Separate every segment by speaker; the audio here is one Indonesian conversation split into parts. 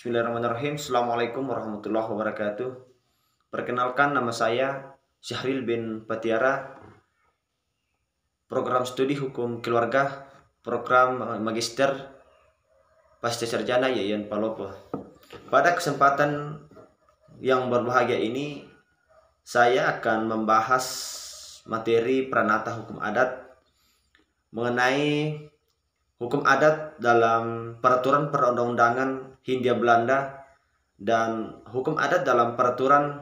Speaker 1: Bismillahirrahmanirrahim. Assalamualaikum warahmatullahi wabarakatuh. Perkenalkan, nama saya Syahril bin Patiara, program studi hukum keluarga, program magister pasca sarjana Yayan Palopo. Pada kesempatan yang berbahagia ini, saya akan membahas materi pranata hukum adat mengenai hukum adat dalam peraturan perundang-undangan Hindia Belanda dan hukum adat dalam peraturan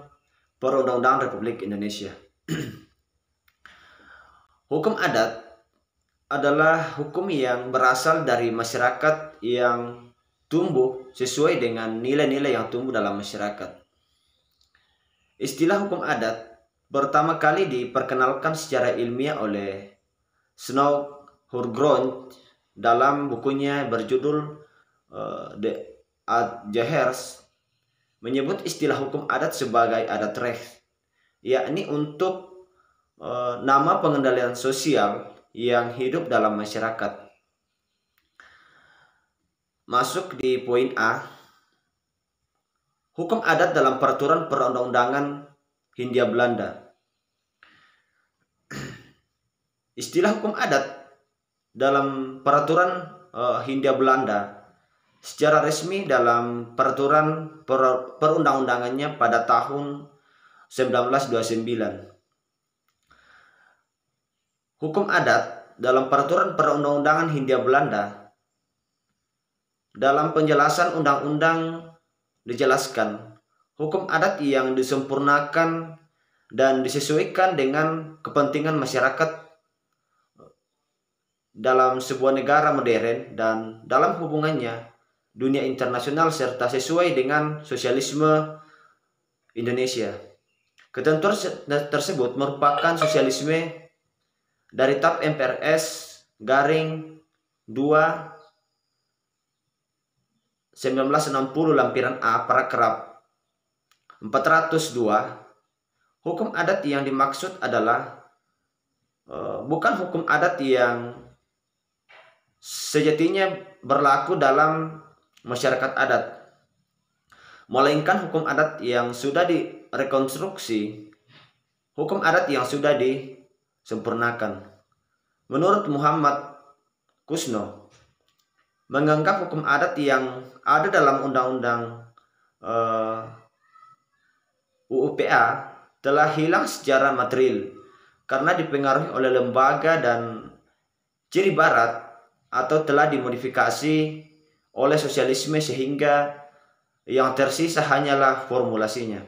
Speaker 1: perundang-undangan Republik Indonesia. Hukum adat adalah hukum yang berasal dari masyarakat yang tumbuh sesuai dengan nilai-nilai yang tumbuh dalam masyarakat. Istilah hukum adat pertama kali diperkenalkan secara ilmiah oleh Snow Hurgrond dalam bukunya berjudul The Adjahers, menyebut istilah hukum adat sebagai adat recht, yakni untuk nama pengendalian sosial yang hidup dalam masyarakat. Masuk di poin A, hukum adat dalam peraturan perundang-undangan Hindia Belanda. Istilah hukum adat dalam peraturan Hindia Belanda secara resmi dalam peraturan perundang-undangannya pada tahun 1929. Hukum adat dalam peraturan perundang-undangan Hindia Belanda dalam penjelasan undang-undang dijelaskan hukum adat yang disempurnakan dan disesuaikan dengan kepentingan masyarakat dalam sebuah negara modern dan dalam hubungannya dunia internasional serta sesuai dengan sosialisme Indonesia. Ketentuan tersebut merupakan sosialisme dari TAP MPRS garing 2 1960 lampiran A paragraf 402. Hukum adat yang dimaksud adalah bukan hukum adat yang sejatinya berlaku dalam masyarakat adat, melainkan hukum adat yang sudah direkonstruksi, hukum adat yang sudah disempurnakan. Menurut Muhammad Kusno, menganggap hukum adat yang ada dalam undang-undang UUPA telah hilang secara material karena dipengaruhi oleh lembaga dan ciri barat atau telah dimodifikasi oleh sosialisme sehingga yang tersisa hanyalah formulasinya.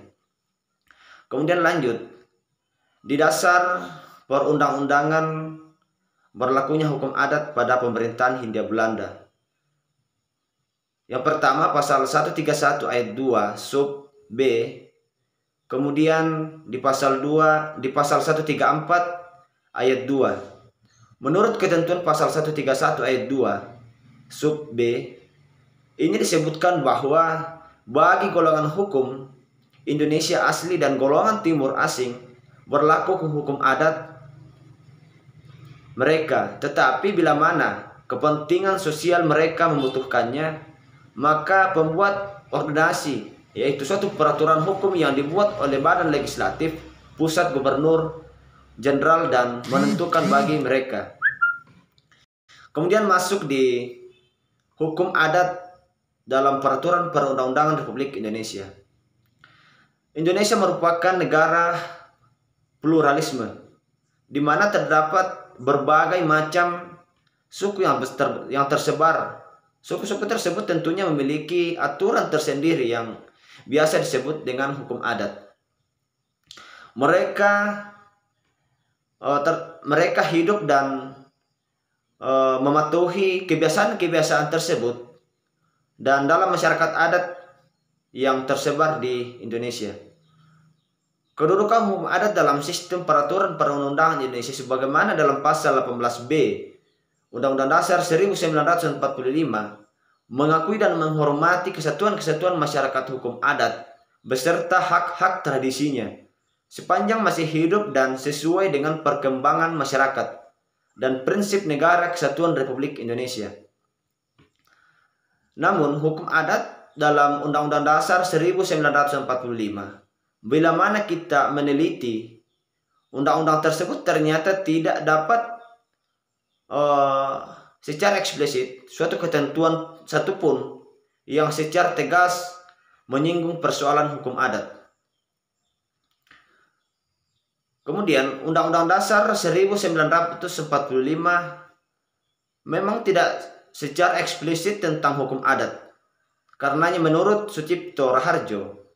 Speaker 1: Kemudian lanjut, di dasar perundang-undangan berlakunya hukum adat pada pemerintahan Hindia Belanda. Yang pertama, pasal 131 ayat 2 sub B. Kemudian di pasal 134 ayat 2. Menurut ketentuan pasal 131 ayat 2 sub B, ini disebutkan bahwa bagi golongan hukum Indonesia asli dan golongan timur asing berlaku hukum adat mereka, tetapi bila mana kepentingan sosial mereka membutuhkannya, maka pembuat ordinasi, yaitu suatu peraturan hukum yang dibuat oleh badan legislatif, pusat, gubernur, jenderal, dan menentukan bagi mereka. Kemudian masuk di hukum adat dalam peraturan perundang-undangan Republik Indonesia. Indonesia merupakan negara pluralisme, di mana terdapat berbagai macam suku yang tersebar. Suku-suku tersebut tentunya memiliki aturan tersendiri yang biasa disebut dengan hukum adat. Mereka hidup dan mematuhi kebiasaan-kebiasaan tersebut dan dalam masyarakat adat yang tersebar di Indonesia. Kedudukan hukum adat dalam sistem peraturan perundang-undangan Indonesia sebagaimana dalam pasal 18B Undang-Undang Dasar 1945 mengakui dan menghormati kesatuan-kesatuan masyarakat hukum adat beserta hak-hak tradisinya sepanjang masih hidup dan sesuai dengan perkembangan masyarakat dan prinsip negara kesatuan Republik Indonesia. Namun hukum adat dalam Undang-Undang Dasar 1945. Bila mana kita meneliti undang-undang tersebut, ternyata tidak dapat secara eksplisit suatu ketentuan satupun yang secara tegas menyinggung persoalan hukum adat. Kemudian Undang-Undang Dasar 1945 memang tidak secara eksplisit tentang hukum adat. Karenanya menurut Sucipto Raharjo,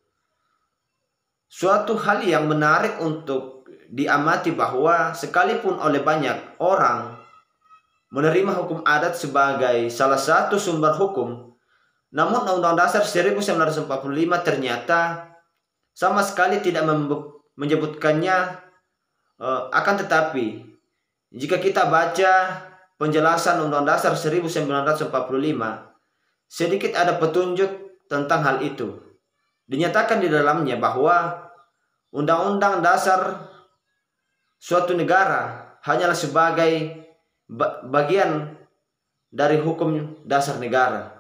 Speaker 1: suatu hal yang menarik untuk diamati bahwa sekalipun oleh banyak orang menerima hukum adat sebagai salah satu sumber hukum, namun Undang-Undang Dasar 1945 ternyata sama sekali tidak menyebutkannya. Akan tetapi, jika kita baca penjelasan Undang-Undang Dasar 1945, sedikit ada petunjuk tentang hal itu. Dinyatakan di dalamnya bahwa Undang-Undang Dasar suatu negara hanyalah sebagai bagian dari hukum dasar negara.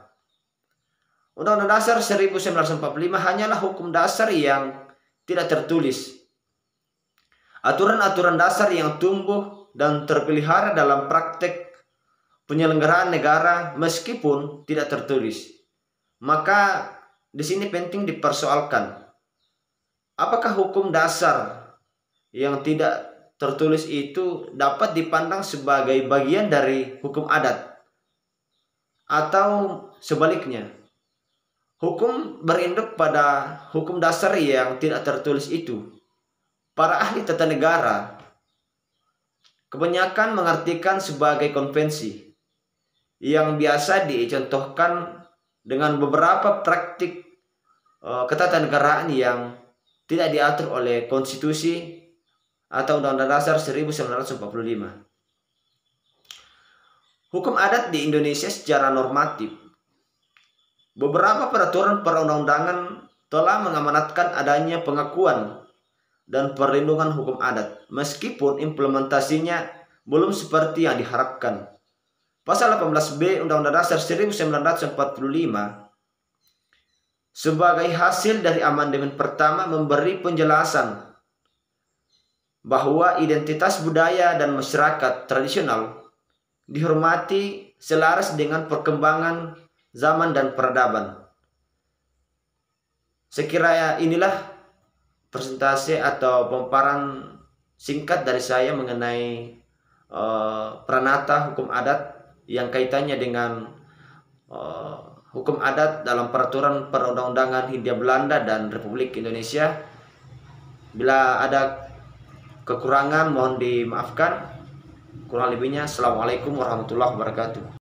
Speaker 1: Undang-Undang Dasar 1945 hanyalah hukum dasar yang tidak tertulis. Aturan-aturan dasar yang tumbuh dan terpelihara dalam praktek penyelenggaraan negara meskipun tidak tertulis. Maka di sini penting dipersoalkan, apakah hukum dasar yang tidak tertulis itu dapat dipandang sebagai bagian dari hukum adat, atau sebaliknya, hukum berinduk pada hukum dasar yang tidak tertulis itu. Para ahli tata negara kebanyakan mengartikan sebagai konvensi yang biasa dicontohkan dengan beberapa praktik ketatanegaraan yang tidak diatur oleh konstitusi atau Undang-Undang Dasar 1945. Hukum adat di Indonesia secara normatif, beberapa peraturan perundang-undangan telah mengamanatkan adanya pengakuan dan perlindungan hukum adat, meskipun implementasinya belum seperti yang diharapkan. Pasal 18B Undang-Undang Dasar 1945 sebagai hasil dari amandemen pertama memberi penjelasan bahwa identitas budaya dan masyarakat tradisional dihormati selaras dengan perkembangan zaman dan peradaban. Sekiranya inilah presentasi atau pemaparan singkat dari saya mengenai pranata hukum adat yang kaitannya dengan hukum adat dalam peraturan perundang-undangan Hindia Belanda dan Republik Indonesia. Bila ada kekurangan mohon dimaafkan. Kurang lebihnya, Assalamualaikum warahmatullahi wabarakatuh.